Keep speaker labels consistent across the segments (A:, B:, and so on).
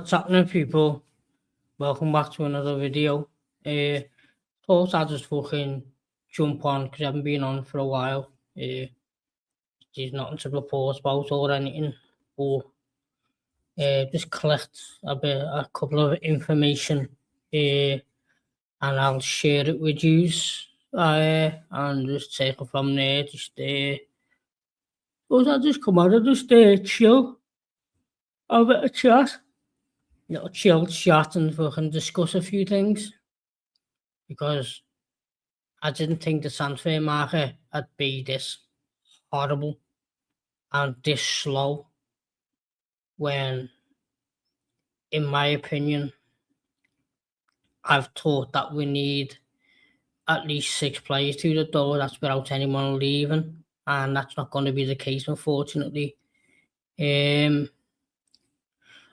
A: What's happening, people? Welcome back to another video. Thought I'd just fucking jump on because I haven't been on for a while. There's nothing to report about or anything, but just collect a couple of information, and I'll share it with you. And just take it from there. Thought I'd just come out and just chill, have a bit of chat. Little chill chat and fucking discuss a few things, because I didn't think the transfer market would be this horrible and this slow when, in my opinion, I've thought that we need at least 6 players through the door. That's without anyone leaving, and that's not going to be the case, unfortunately.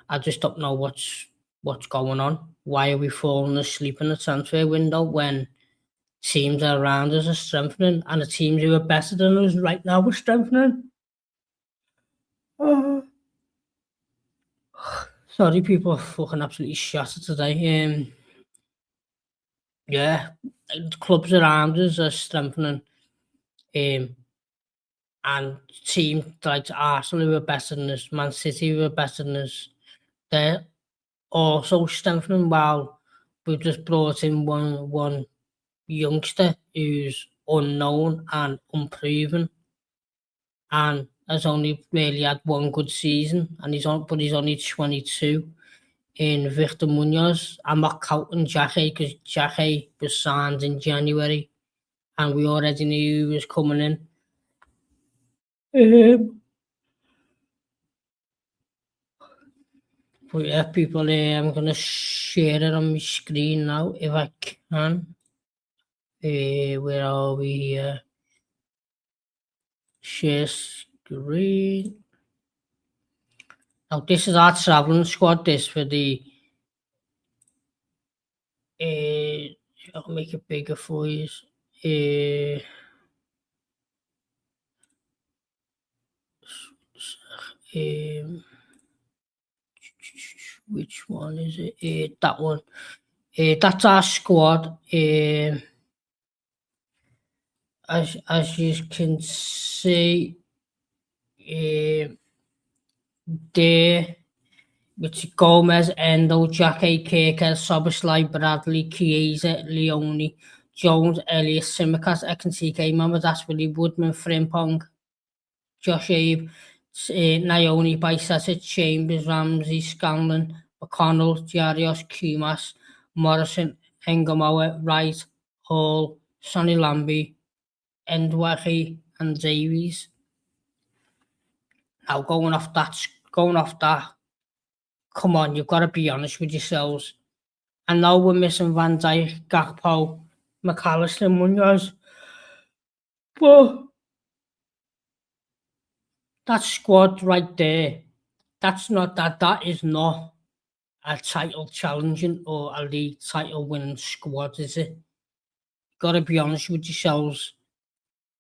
A: I just don't know what's going on. Why are we falling asleep in the transfer window when teams around us are strengthening, and the teams who are better than us right now are strengthening? Sorry, people are fucking absolutely shattered today. Yeah, the clubs around us are strengthening, and teams like Arsenal, who are better than us, Man City, who are better than us, they're also strengthening, while we've just brought in one youngster who's unknown and unproven and has only really had one good season, and he's only 22. In Victor Munoz, I'm not counting Jackie, because Jackie was signed in January and we already knew he was coming in. But yeah, people, I'm going to share it on my screen now if I can. Where are we here? Share screen. Now, this is our travelling squad, this, for the... I'll make it bigger for you. Which one is it? That one. That's our squad. As you can see, there, which Gomez, Endo, Jackie, Kirker, Soboslai, Bradley, Chiesa, Leone, Jones, Elias, Simicas, Ekentike, Mamadashvili, Woodman, Frimpong, Josh Abe, Naoni, Bicester, Chambers, Ramsey, Scanlon, McConnell, Jarios, Kumas, Morrison, Engamoa, Wright, Hall, Sonny Lambie, Endwachi, and Davies. Now, going off that, come on, you've got to be honest with yourselves. I know we're missing Van Dijk, Gakpo, McAllister, Munoz, but that squad right there, that is not a title challenging or a league title winning squad, is it? You've got to be honest with yourselves.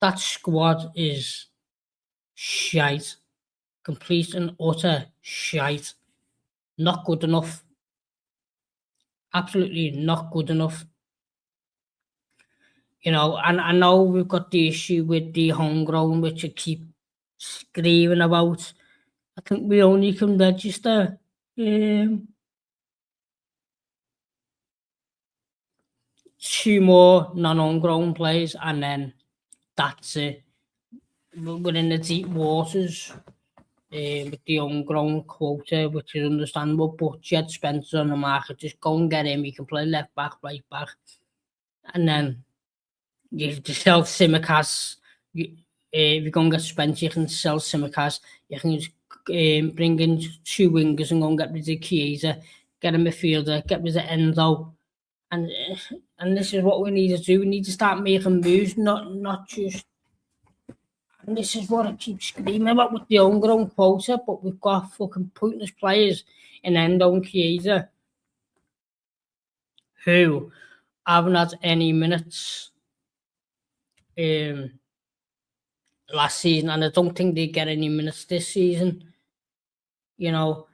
A: That squad is shite. Complete and utter shite. Not good enough. Absolutely not good enough. You know, and I know we've got the issue with the homegrown, which I keep screaming about. I think we only can register 2 more non-homegrown players, and then that's it. We're in the deep waters with the homegrown quota, which is understandable, but Jed Spencer on the market, just go and get him. He can play left back, right back, and then you can sell Simicas. If you go and get Spencer, you can sell Simicas. You can just bring in 2 wingers and go and get rid of Chiesa, get a midfielder, get rid of Endo. And this is what we need to do. We need to start making moves, not just... And this is what I keep screaming about with the homegrown quota, but we've got fucking pointless players in Endo and Chiesa who haven't had any minutes last season, and I don't think they get any minutes this season. You know,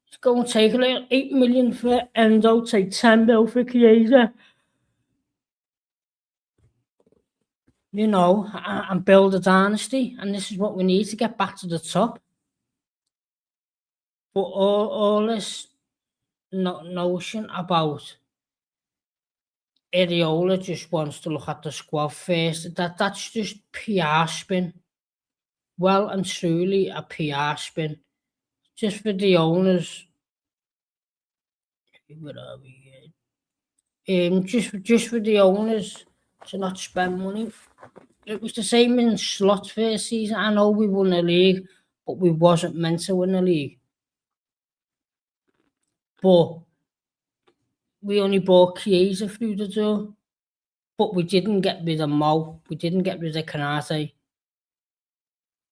A: It's going to take like 8 million for Endo, take 10 mil for Chiesa. You know, and build a dynasty. And this is what we need to get back to the top. But all this notion about Areola just wants to look at the squad first, that's just PR spin. Well and truly a PR spin. Just for the owners. Where are we? Just for the owners to not spend money. It was the same in Slot's first season. I know we won the league, but we wasn't meant to win the league. But we only bought Chiesa through the door. But we didn't get rid of Mo. We didn't get rid of Canate.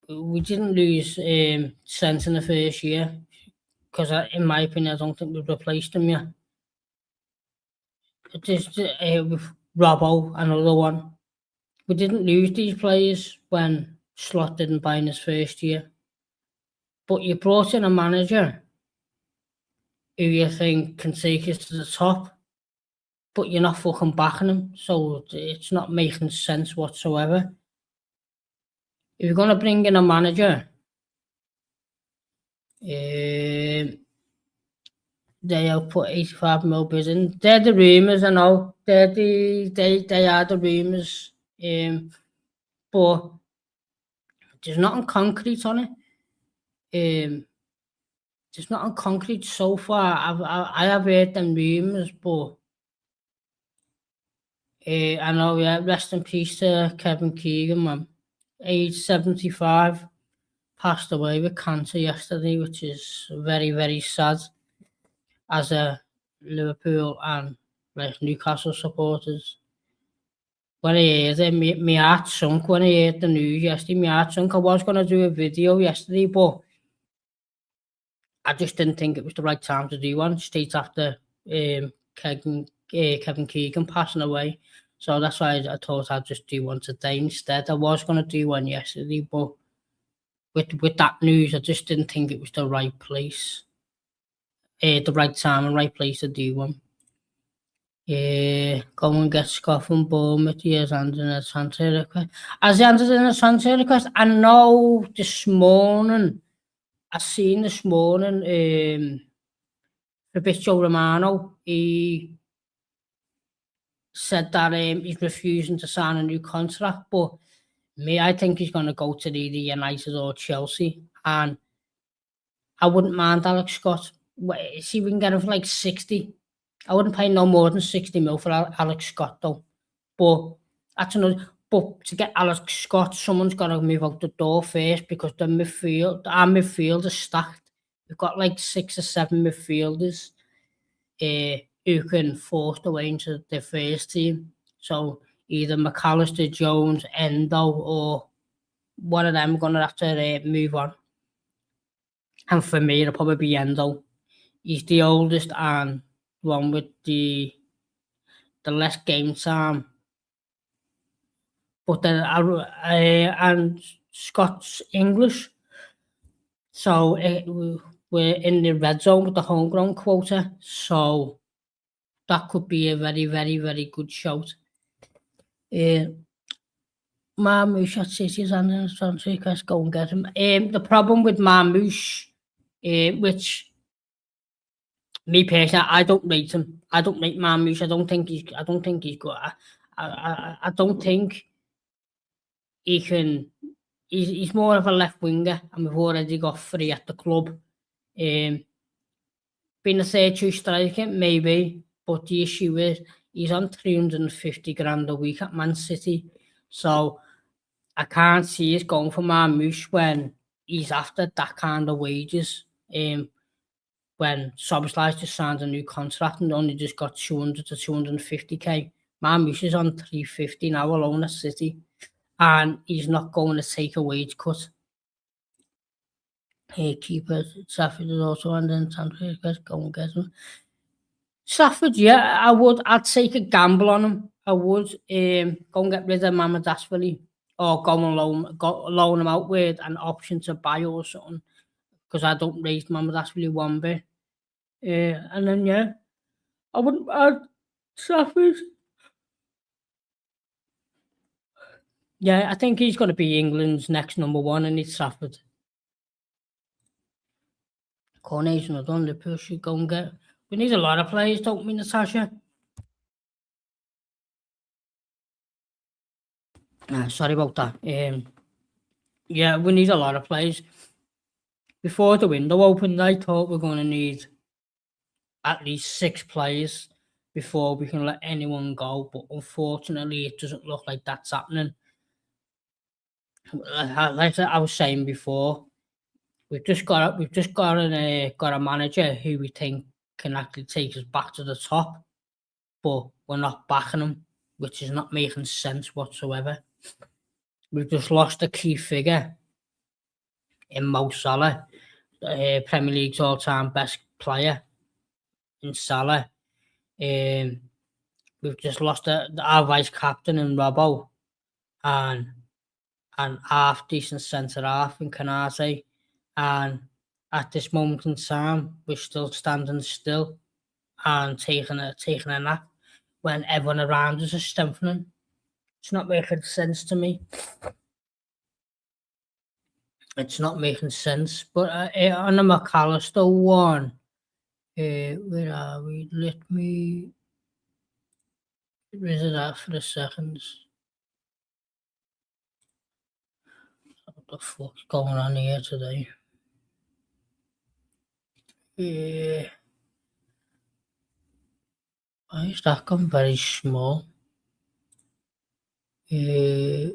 A: We didn't lose Trent in the first year. Because in my opinion, I don't think we've replaced him yet. Just with Robbo, another one. We didn't lose these players when Slot didn't buy in his first year. But you brought in a manager who you think can take us to the top, but you're not fucking backing him, so it's not making sense whatsoever. If you're going to bring in a manager, they have put 85 mil bids in. They're the rumours, I know. They are the rumours. But there's nothing concrete on it. There's nothing concrete so far. I have heard them rumours, but I know, yeah, rest in peace to Kevin Keegan, man. Age 75, passed away with cancer yesterday, which is very, very sad. As a Liverpool and like Newcastle supporters. When I heard it, my heart sunk when I heard the news yesterday. My heart sunk. I was going to do a video yesterday, but I just didn't think it was the right time to do one straight after Kevin Keegan passing away. So that's why I thought I'd just do one today instead. I was going to do one yesterday, but with that news, I just didn't think it was the right place. The right time and right place to do one. Go and get Scott from Bournemouth. He has handed in a transfer request. Has he handed in a transfer request? I know this morning, I seen this morning, Fabrizio Romano, he said that he's refusing to sign a new contract, but I think he's going to go to either United or Chelsea, and I wouldn't mind Alex Scott. See, we can get him for like 60. I wouldn't pay no more than 60 mil for Alex Scott, though. But that's another. But to get Alex Scott, someone's got to move out the door first, because our midfield is stacked. We've got like 6 or 7 midfielders who can force their way into the first team. So either McAllister, Jones, Endo, or one of them are going to have to move on. And for me, it'll probably be Endo. He's the oldest and one with the less game time. But then and Scott's English. So we're in the red zone with the homegrown quota. So that could be a very, very, very good shout. Marmouche at City's and then transfer request, go and get him. The problem with Marmouche, which me personally, I don't rate him. I don't rate Marmouche. I don't think he's good. I don't think he can. He's more of a left winger, and we've already got 3 at the club. Being a third choice striker, maybe, but the issue is he's on 350 grand a week at Man City, so I can't see us going for Marmouche when he's after that kind of wages. When Szoboszlai just signed a new contract and only just got 200 to 250k, Marmouche is on 350 now alone at City, and he's not going to take a wage cut. Keeper Trafford is also on the transfer request, go and get him. Trafford, yeah, I'd take a gamble on him. I would go and get rid of Mamardashvili, or go and loan him out with an option to buy or something, because I don't rate Mamardashvili one bit. And then, yeah, I wouldn't add Trafford. Yeah, I think he's going to be England's next number one, and it's Trafford. Coronation, I don't Liverpool should go and get. We need a lot of players, don't we, Natasha? Sorry about that. Yeah, we need a lot of players. Before the window opened, I thought we're going to need at least 6 players before we can let anyone go. But unfortunately, it doesn't look like that's happening. Like I was saying before, we've just got a manager who we think can actually take us back to the top, but we're not backing him, which is not making sense whatsoever. We've just lost a key figure in Mo Salah, Premier League's all-time best player in Salah. We've just lost our vice captain in Robbo, and half decent centre half in Canate, and at this moment in time we're still standing still and taking a nap when everyone around us is strengthening. It's not making sense to me. It's not making sense. But on the McAllister one, where are we? Let me visit that for a second. What the fuck's going on here today? Why is that gone very small? There's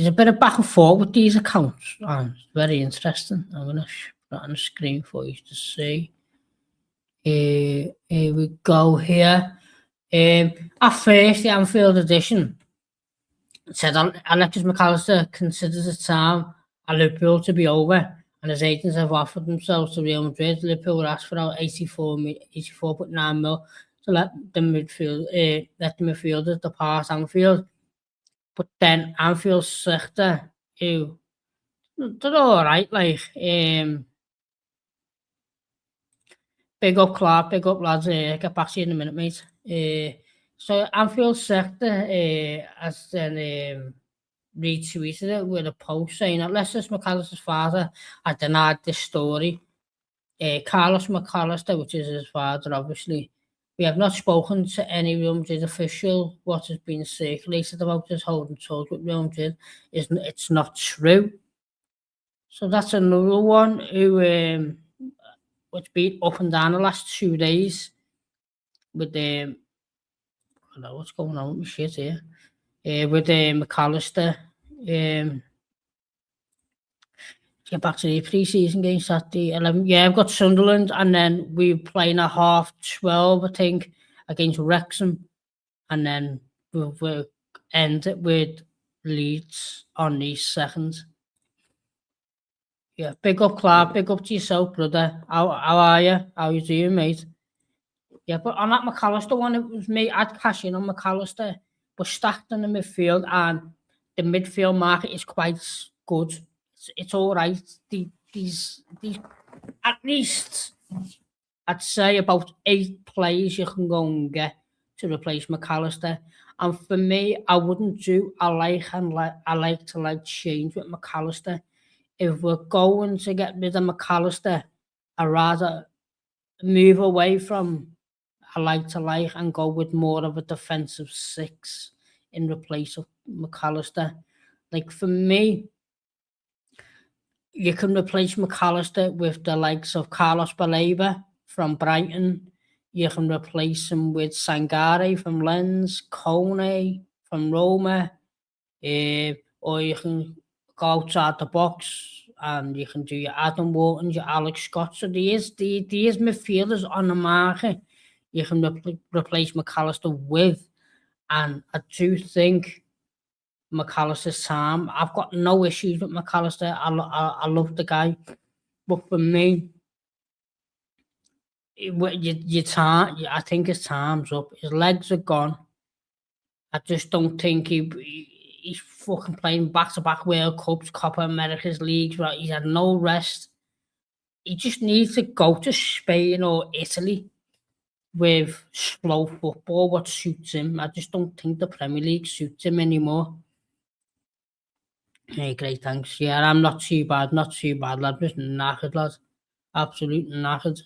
A: a bit of back and forth with these accounts, and it's very interesting. I'm going to put it on the screen for you to see. Here we go here. At first, the Anfield edition said Alexis McAllister considers it time at Liverpool to be over, and his agents have offered themselves to Real Madrid. Liverpool were asked for about 84.9 mil to let the midfielders depart Anfield. But then Anfield Sector, who they're all right, like big up Clark, big up lads. Get back to you in a minute, mate. So Anfield Sector has then retweeted it with a post saying that Alexis McAllister's father had denied this story. Carlos McAllister, which is his father, obviously. We have not spoken to any Real Madrid official. What has been circulated about us holding talks with Real Madrid it's not true. So that's another one who which been up and down the last 2 days with the what's going on with my shit here. With McAllister. Get back to the pre-season game Saturday 11. Yeah, I've got Sunderland, and then we're playing at 12:30, I think, against Wrexham, and then we'll end it with Leeds on the 2nd. Yeah, big up Clark, big up to yourself, brother. How are you? How you doing, mate? Yeah, but on that McAllister one, it was me. I'd cash in on McAllister, but stacked in the midfield, and the midfield market is quite good. It's all right. These at least I'd say about 8 players you can go and get to replace McAllister. And for me, I wouldn't do I like to change with McAllister. If we're going to get rid of McAllister, I'd rather move away from I like and go with more of a defensive 6 in replace of McAllister. Like for me, you can replace McAllister with the likes of Carlos Baleba from Brighton. You can replace him with Sangare from Lens, Kone from Roma, or you can go outside the box and you can do your Adam Wharton, your Alex Scott. So there is midfielders on the market you can replace McAllister with. And I do think McAllister's time. I've got no issues with McAllister. I love the guy. But for me, I think his time's up. His legs are gone. I just don't think he's fucking playing back-to-back World Cups, Copa America's leagues. Right? He's had no rest. he just needs to go to Spain or Italy with slow football, what suits him. I just don't think the Premier League suits him anymore. Hey, great, thanks. Yeah, I'm not too bad, lad. Just knackered, lad. Absolute knackered.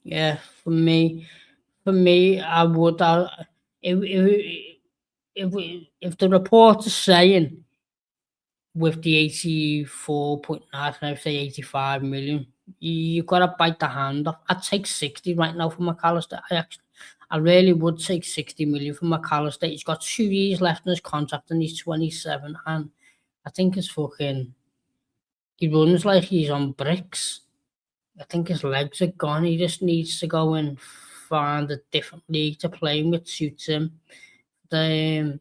A: Yeah, for me, I would. If the report is saying with the 84.9, I say 85 million, you got to bite the hand off. I'd take 60 right now for McAllister. I really would take 60 million for McAllister. He's got 2 years left in his contract and he's 27. And I think he runs like he's on bricks. I think his legs are gone. He just needs to go and find a different league to play in which suits him. Or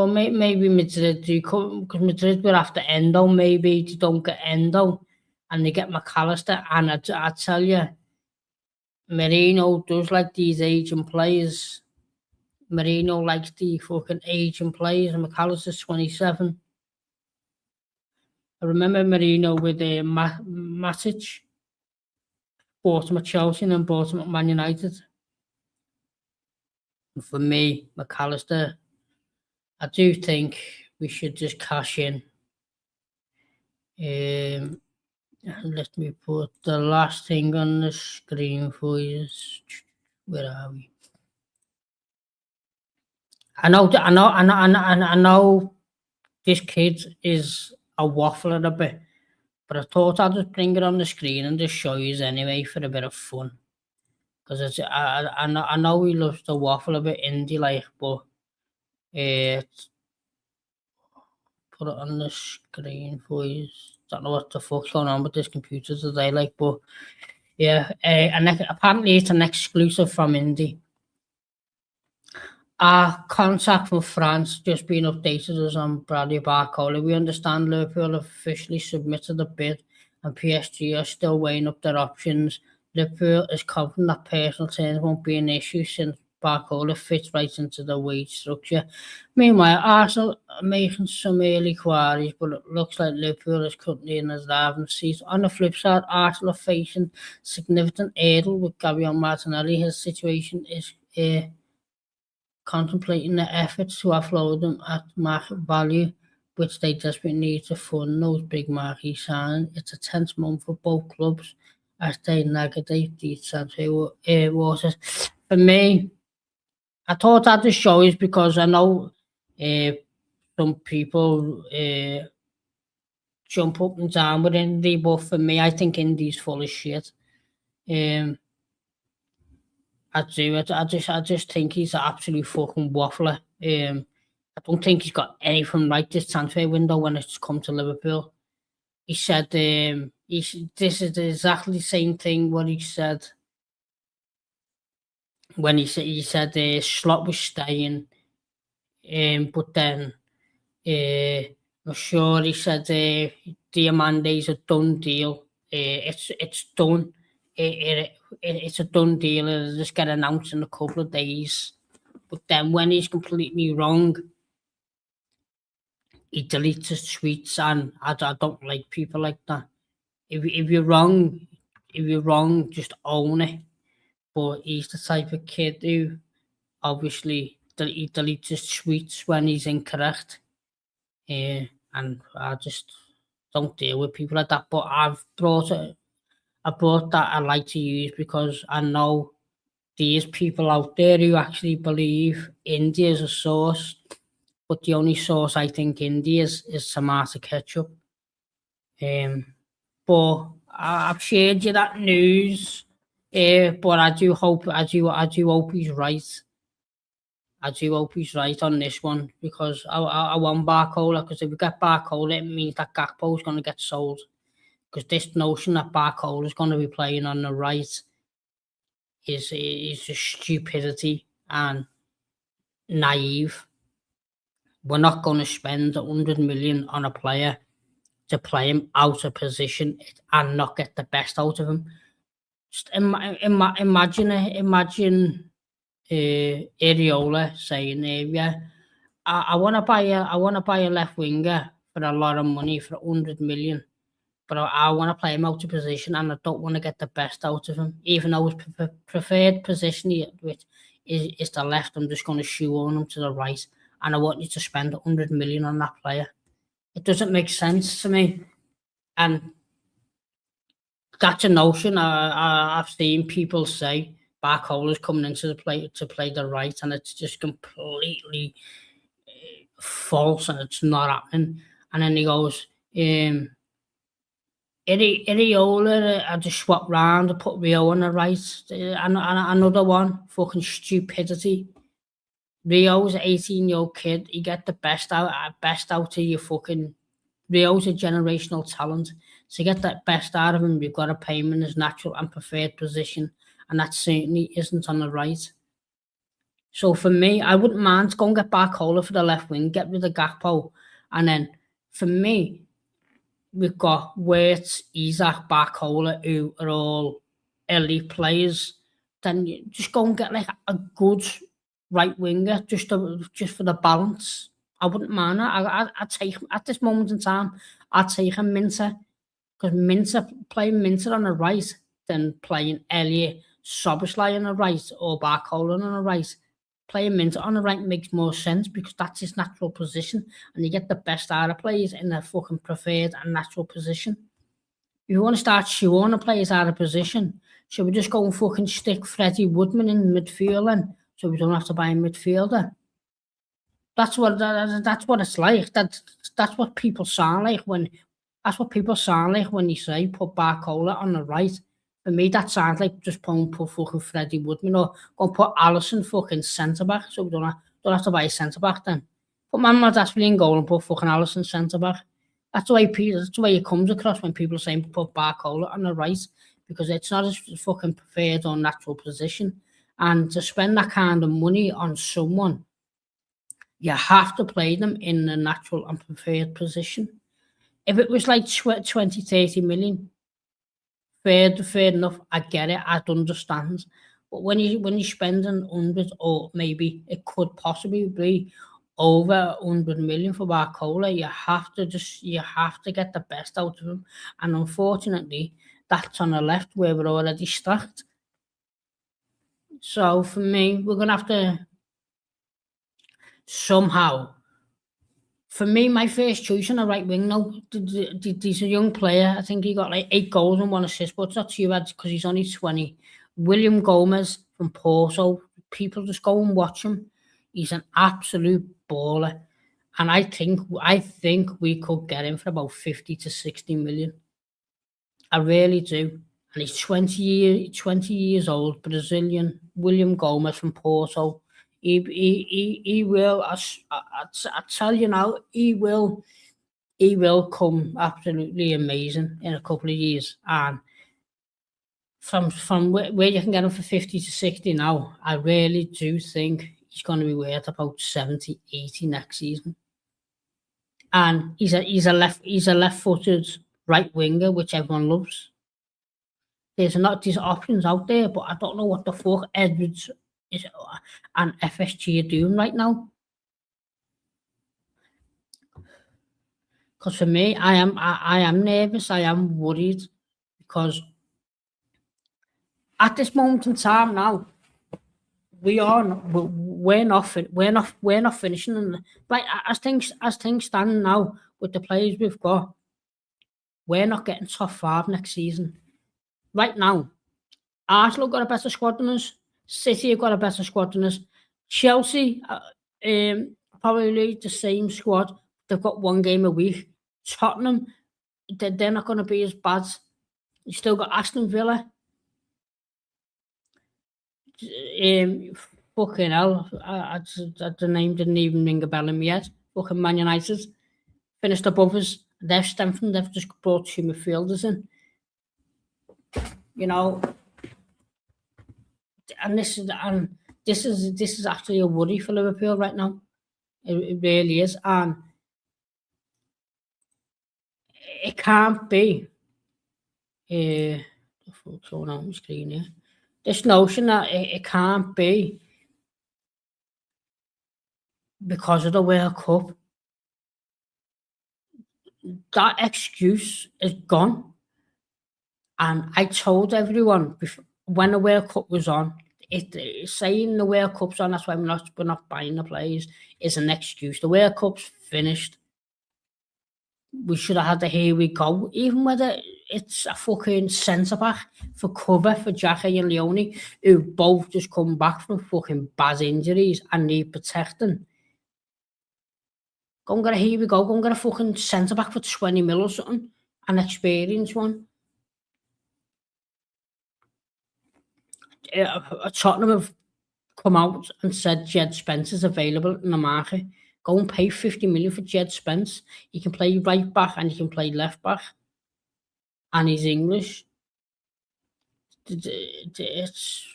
A: maybe Madrid do come because Madrid were after Endo. Maybe they don't get Endo and they get McAllister. And I tell you, Marino does like these Asian players. Marino likes the fucking Asian players, and McAllister's 27. I remember Marino with Matic, bought him at Chelsea and then bought him at Man United. And for me, McAllister, I do think we should just cash in. And let me put the last thing on the screen for you. Where are we? I know this kid is a waffler a bit, but I thought I'd just bring it on the screen and just show you anyway for a bit of fun. Because I know he loves to waffle a bit indie like, but put it on the screen for you. Don't know what the fuck's going on with this computer today, like, but yeah, and apparently it's an exclusive from indie. Our contact from France just been updated as on Bradley Barcola. We understand Liverpool have officially submitted a bid and PSG are still weighing up their options. Liverpool is confident that personal terms won't be an issue since Barcola fits right into the wage structure. Meanwhile, Arsenal are making some early inquiries, but it looks like Liverpool is currently in a driving seat. On the flip side, Arsenal are facing significant hurdle with Gabriel Martinelli. His situation is contemplating the efforts to offload them at market value, which they desperately need to fund those big marquee signings. It's a tense month for both clubs as they navigate these transfer waters. For me, I thought I'd just show you because I know some people jump up and down with Indy, but for me, I think Indy's full of shit. I do. I just think he's an absolute fucking waffler. I don't think he's got anything right this transfer window when it's come to Liverpool. He said this is exactly the same thing what he said when he said Slot was staying, but then I'm sure he said Diamante's a done deal. It's done. It's a done deal. It'll just get announced in a couple of days. But then when he's completely wrong, he deletes his tweets, and I don't like people like that. If you're wrong, just own it. But he's the type of kid who obviously he deletes his tweets when he's incorrect. And I just don't deal with people like that. But I brought that I like to use because I know there's people out there who actually believe India is a source, but the only source I think India is tomato ketchup. But I've shared you that news. But I do hope he's right. I do hope he's right on this one because I want Barcola, because if we get Barcola, it means that Gakpo is going to get sold. Because this notion that Barcola is going to be playing on the right is just stupidity and naive. We're not going to spend 100 million on a player to play him out of position and not get the best out of him. Just imagine Areola saying, "Yeah, I want to buy a left winger for a lot of money, for 100 million. But I want to play him out of position, and I don't want to get the best out of him. Even though his preferred position, which is the left, I'm just going to shoehorn him to the right. And I want you to spend 100 million on that player. It doesn't make sense to me. And that's a notion I've seen people say Barcola's coming into the play to play the right, and it's just completely false, and it's not happening. And then he goes, Iriola, I just swap round and put Rio on the right. And another one, fucking stupidity. Rio's an 18-year-old kid. You get the best out of your fucking. Rio's a generational talent. To get that best out of him, you've got to pay him in his natural and preferred position, and that certainly isn't on the right. So for me, I wouldn't mind to go and get Barcola for the left wing, get rid of Gakpo, and then for me, we've got Wirtz, Isaac, Barcola, who are all elite players. Then you just go and get like a good right winger just for the balance. I wouldn't mind that. I'd take him at this moment in time. I'd take him Minter, because playing Minter on the right than playing Elliot, Soboslai on the right, or Barcola on the right. Playing Minter on the right makes more sense because that's his natural position, and you get the best out of players in their fucking preferred and natural position. If you want to start shoehorning players out of position, should we just go and fucking stick Freddie Woodman in midfield then, so we don't have to buy a midfielder? That's what it's like. That's what people sound like when you say put Barcola on the right. For me, that sounds like just put fucking Freddie Woodman, or go and put Allison fucking centre back, so we don't have to buy a centre back then. Put Man Dashley in goal and put fucking Allison centre back. That's the way it comes across when people are saying put Barcola on the right, because it's not his fucking preferred or natural position. And to spend that kind of money on someone, you have to play them in the natural and preferred position. If it was like 20, 30 million, fair enough, I get it, I'd understand. But when you're spending 100, or maybe it could possibly be over 100 million for Barcola, you have to get the best out of him. And unfortunately, that's on the left where we're already stacked. So for me, we're going to have to somehow. For me, my first choice on the right wing now, he's a young player. I think he got like 8 goals and 1 assist, but it's not too bad because he's only 20. William Gomez from Porto. People just go and watch him. He's an absolute baller. And I think we could get him for about 50 to 60 million. I really do. And he's 20 years old, Brazilian, William Gomez from Porto. He will. I tell you now, he will come absolutely amazing in a couple of years. And from where you can get him for 50 to 60 now, I really do think he's going to be worth about 70, 80 next season. And he's a left-footed right winger, which everyone loves. There's options out there, but I don't know what the fuck Edwards and FSG are doing right now. Because for me, I am nervous. I am worried because at this moment in time now, we're not finishing. And like as things stand now with the players we've got, we're not getting top 5 next season. Right now, Arsenal got a better squad than us. City have got a better squad than us. Chelsea, probably the same squad. They've got 1 game a week. Tottenham, they're not going to be as bad. You still got Aston Villa. Fucking hell, the name didn't even ring a bell in my head. Fucking Man United finished above us. They've strengthened. They've just brought 2 midfielders in. You know, and this is actually a worry for Liverpool right now. It really is, and it can't be. The fuck's going on the screen here? This notion that it can't be because of the World Cup that excuse is gone. And I told everyone when the World Cup was on, saying the World Cup's on, that's why we're not buying the players, is an excuse. The World Cup's finished. We should have had the here we go. Even whether it's a fucking centre back for cover for Jackie and Leone, who both just come back from fucking bad injuries and need protecting. Go and get a here we go. Go and get a fucking centre back for 20 mil or something. An experienced one. Tottenham have come out and said Jed Spence is available in the market. Go and pay 50 million for Jed Spence. He can play right back and he can play left back. And he's English. It's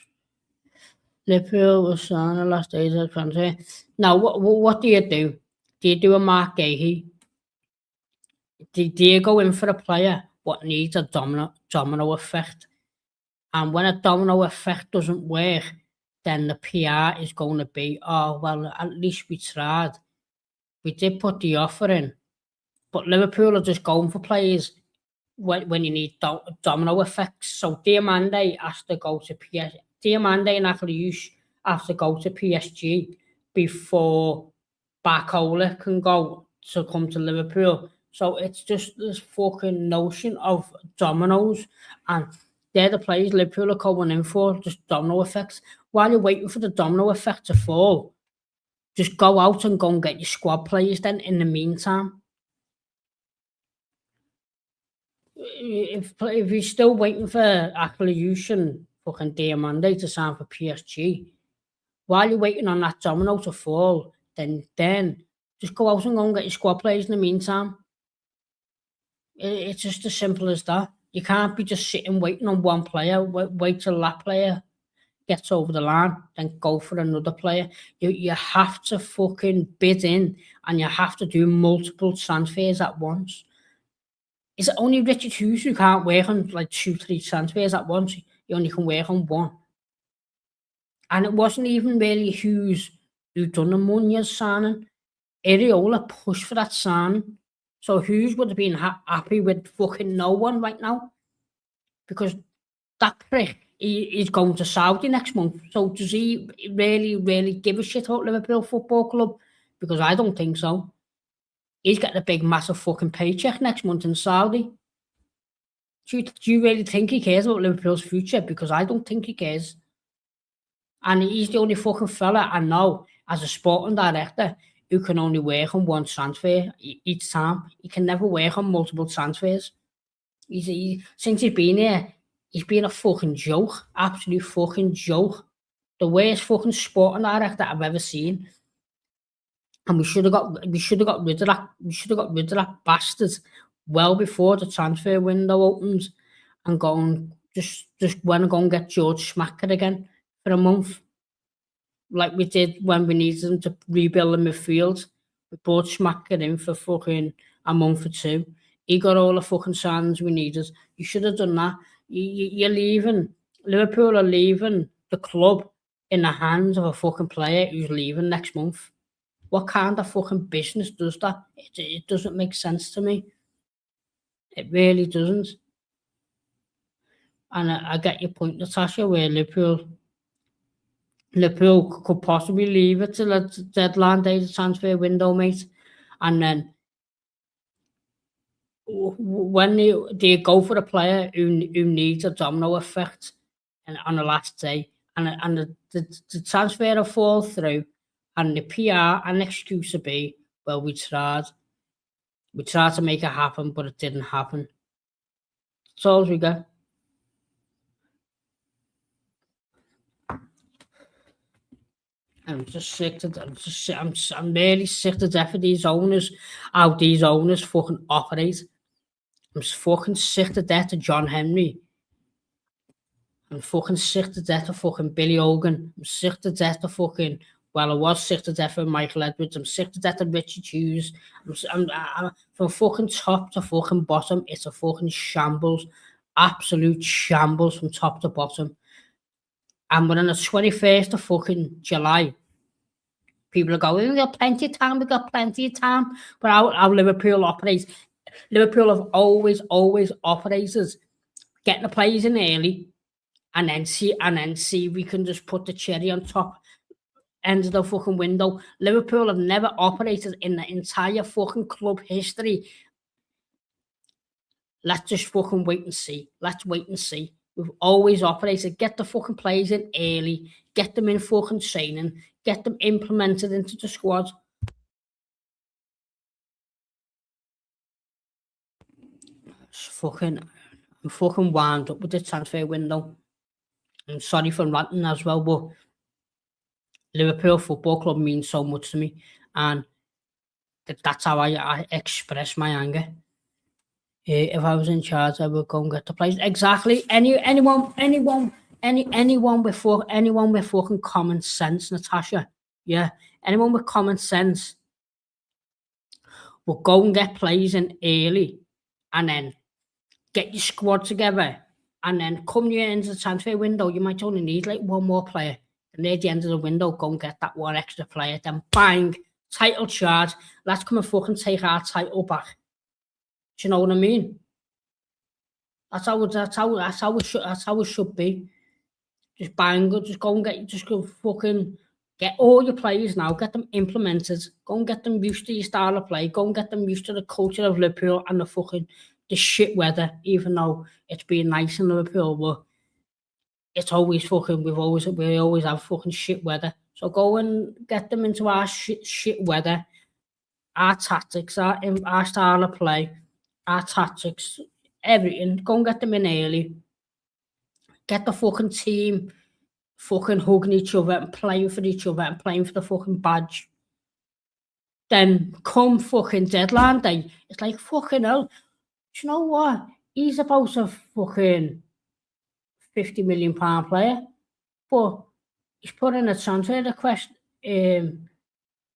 A: Liverpool was on the last days of transfer. Now, what do? Do you do a Mark Gahey? Do you go in for a player what needs a domino effect? And when a domino effect doesn't work, then the PR is going to be, oh, well, at least we tried. We did put the offer in. But Liverpool are just going for players when you need domino effects. So Diamande has to go to PSG. Diamande and Akliouche have to go to PSG before Barcola can go to come to Liverpool. So it's just this fucking notion of dominoes, and they're the players Liverpool are going in for, just domino effects. While you're waiting for the domino effect to fall, just go out and go and get your squad players then in the meantime. If you're still waiting for Akliouche and fucking Diamande to sign for PSG, while you're waiting on that domino to fall, then just go out and go and get your squad players in the meantime. It's just as simple as that. You can't be just sitting waiting on one player. Wait till that player gets over the line, then go for another player. You have to fucking bid in, and you have to do multiple transfers at once. Is it only Richard Hughes who can't work on like 2-3 transfers at once? You only can work on one. And it wasn't even really Hughes who done the Munoz signing. Areola pushed for that signing. So Hughes would have been happy with fucking no one right now. Because that prick, he's going to Saudi next month. So does he really give a shit about Liverpool Football Club? Because I don't think so. He's getting a big, massive fucking paycheck next month in Saudi. Do you really think he cares about Liverpool's future? Because I don't think he cares. And he's the only fucking fella I know as a sporting director who can only work on one transfer each time. He can never work on multiple transfers. Since he's been here, he's been a fucking joke. Absolute fucking joke. The worst fucking sporting director I've ever seen. And we should have got rid of that. We should have got rid of that bastard well before the transfer window opens, and just want to go and get George Smacker again for a month, like we did when we needed him to rebuild the midfield. We brought Smacker in for fucking a month or two. He got all the fucking signs we needed. You should have done that. You're leaving. Liverpool are leaving the club in the hands of a fucking player who's leaving next month. What kind of fucking business does that? It doesn't make sense to me. It really doesn't. And I get your point, Natasha, where Liverpool could possibly leave it till the deadline day, the transfer window, mate. And then when they go for a player who needs a domino effect and on the last day, and the transfer will fall through, and the PR and excuse will be, well, we tried to make it happen, but it didn't happen. That's all we got. I'm just sick to I'm really sick to death of these owners, how these owners fucking operate. I'm fucking sick to death of John Henry. I'm fucking sick to death of fucking Billy Hogan. I'm sick to death of fucking, well, I was sick to death of Michael Edwards. I'm sick to death of Richard Hughes. I'm from fucking top to fucking bottom, it's a fucking shambles. Absolute shambles from top to bottom. And we're on the 21st of fucking July. People are going, we got plenty of time. But how Liverpool operates, Liverpool have always operated getting the players in early and then see if we can just put the cherry on top end of the fucking window. Liverpool have never operated in the entire fucking club history. Let's just fucking wait and see. Let's wait and see. We've always operated. Get the fucking players in early. Get them in fucking training. Get them implemented into the squad. I'm fucking wound up with the transfer window. I'm sorry for ranting as well, but Liverpool Football Club means so much to me, and that's how I express my anger. If I was in charge, I would go and get the players. Exactly. Anyone with fucking common sense, Natasha. Yeah. Anyone with common sense will go and get players in early, and then get your squad together, and then come near into the transfer window, you might only need like one more player. And near the end of the window, go and get that one extra player. Then bang, title charge. Let's come and fucking take our title back. Do you know what I mean? That's how it should be. Just bang, just go and go fucking get all your players now, get them implemented, go and get them used to your style of play, go and get them used to the culture of Liverpool and the shit weather, even though it's been nice in Liverpool, but it's always fucking, we always have fucking shit weather. So go and get them into our shit weather, our tactics, our style of play, our tactics, everything. Go and get them in early. Get the fucking team fucking hugging each other and playing for each other and playing for the fucking badge. Then come fucking deadline day, it's like fucking hell. Do you know what? He's about a fucking £50 million player, but he's put in a transfer request near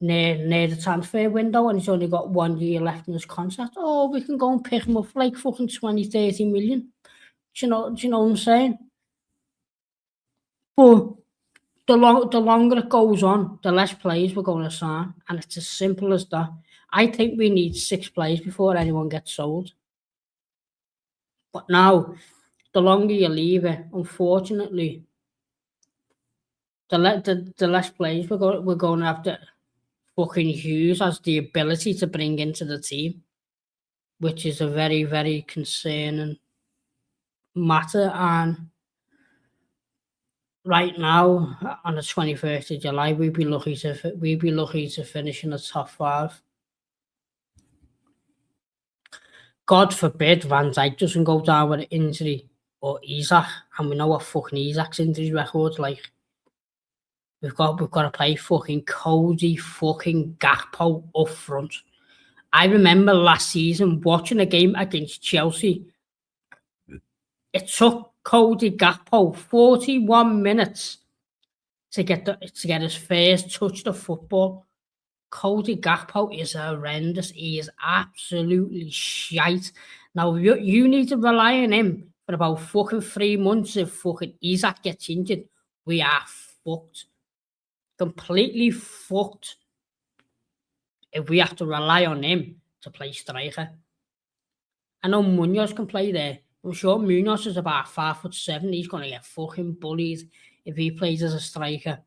A: the transfer window and he's only got 1 year left in his contract. Oh, we can go and pick him up for like fucking 20-30 million. Do you know what I'm saying? But the longer it goes on, the less players we're going to sign, and it's as simple as that. I think we need 6 players before anyone gets sold. But now, the longer you leave it, unfortunately, the less players we're going to have to fucking use as the ability to bring into the team, which is a very, very concerning matter. And right now, on the 21st of July, we'd be lucky to finish in the top 5. God forbid Van Dijk doesn't go down with an injury, or Isaac, and we know what fucking Isaac's injury record's like. We've got to play fucking Cody fucking Gakpo up front. I remember last season watching a game against Chelsea. It took Cody Gakpo 41 minutes to get his first touch of football. Cody Gakpo is horrendous. He is absolutely shite. Now, you need to rely on him for about fucking 3 months. If fucking Isaac gets injured, we are fucked. Completely fucked. If we have to rely on him to play striker. I know Munoz can play there. I'm sure Munoz is about 5'7". He's going to get fucking bullied if he plays as a striker.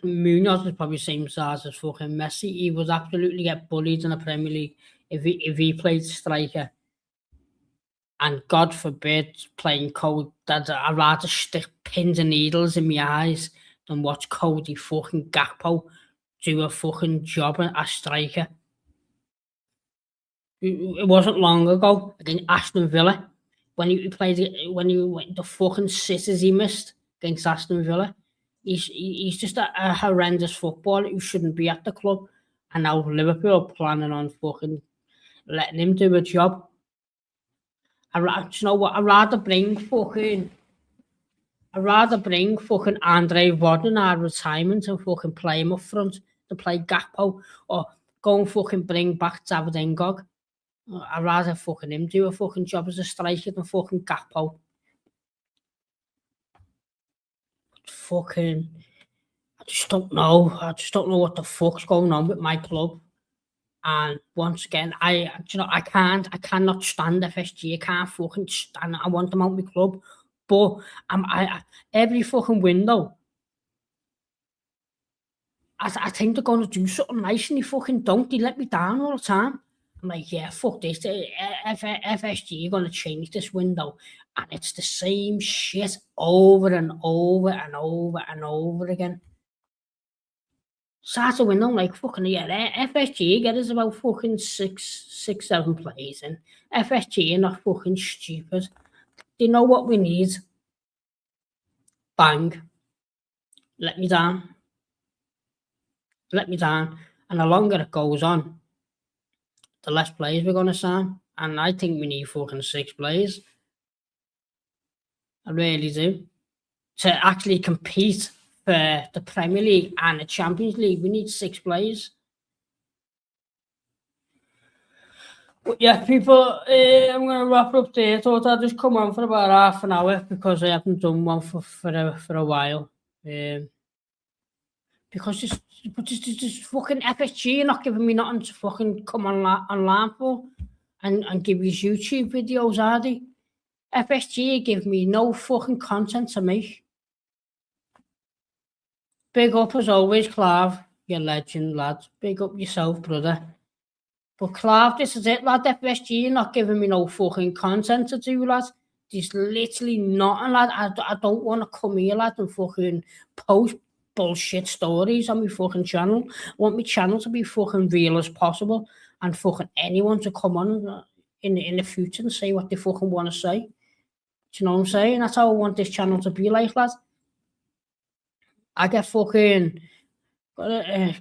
A: Munoz is probably the same size as fucking Messi. He would absolutely get bullied in the Premier League if he played striker. And God forbid playing Cody. I'd rather stick pins and needles in my eyes than watch Cody fucking Gakpo do a fucking job as striker. It wasn't long ago against Aston Villa when he played the fucking sitters he missed against Aston Villa. He's just a horrendous footballer who shouldn't be at the club, and now Liverpool are planning on fucking letting him do a job. You know what? I'd rather bring fucking Andre Rodden out of retirement and fucking play him up front to play Gakpo, or go and fucking bring back David Ngog. I'd rather fucking him do a fucking job as a striker than fucking Gakpo. Fucking, I just don't know what the fuck's going on with my club. And once again, I cannot stand FSG. I can't fucking stand it. I want them out of my club. But every fucking window, I think they're going to do something nice and they fucking don't. They let me down all the time. I'm like, yeah, fuck this. FSG are going to change this window. And it's the same shit over and over and over and over again. Start a window like fucking, yeah, FSG get us about fucking six, 7 players in. FSG are not fucking stupid. They know what we need. Bang. Let me down. Let me down. And the longer it goes on, the less players we're going to sign. And I think we need fucking 6 players. I really do. To actually compete for the Premier League and the Champions League, we need 6 players. But yeah, people, I'm going to wrap up there. I thought I'd just come on for about half an hour because I haven't done one for a while. Because this fucking FSG are not giving me nothing to fucking come online for and give you YouTube videos, are they? FSG give me no fucking content to make. Big up as always, Clav, you legend, lad. Big up yourself, brother. But Clav, this is it, lad. FSG are not giving me no fucking content to do, lad. There's literally nothing, lad. I don't want to come here, lad, and fucking post bullshit stories on my fucking channel. I want my channel to be fucking real as possible and fucking anyone to come on in the future and say what they fucking want to say. Do you know what I'm saying? That's how I want this channel to be like, lad. I get fucking I'm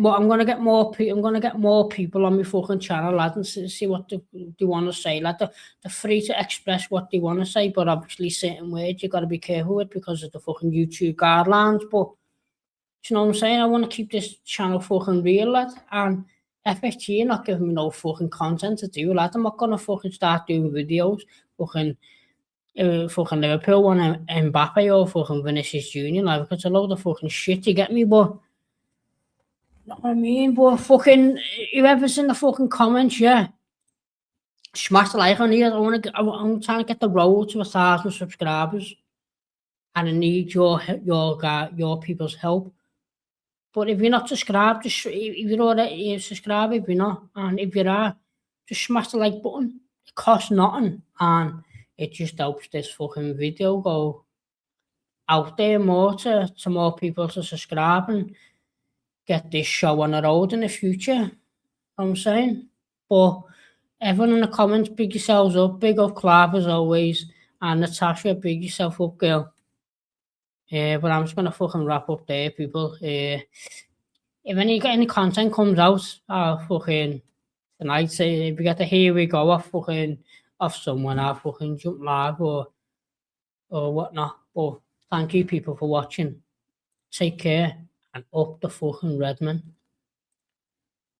A: gonna get more people on my fucking channel, lad, and see what they want to say, lad. They're free to express what they want to say, but obviously certain words you got to be careful with because of the fucking YouTube guidelines. But do you know what I'm saying? I want to keep this channel fucking real, lad. And FSG are not giving me no fucking content to do, lad. I'm not gonna fucking start doing videos, fucking Liverpool one Mbappe or fucking Vinicius Junior, like, because a load of fucking shit, you get me? But you know what I mean? But fucking whoever's in the fucking comments, yeah, smash the like on here. I'm trying to get the road to 1,000 subscribers, and I need your people's help. But if you're not subscribed, if you're already subscribed, if you're not, and if you are, just smash the like button. It costs nothing, and it just helps this fucking video go out there more to more people to subscribe and get this show on the road in the future. You know what I'm saying? But everyone in the comments, big yourselves up. Big up Clark as always. And Natasha, big yourself up, girl. But I'm just going to fucking wrap up there, people. If any content comes out, fucking tonight, say if we get the here we go off someone, I'll fucking jump live or whatnot. But thank you, people, for watching. Take care and up the fucking Redman.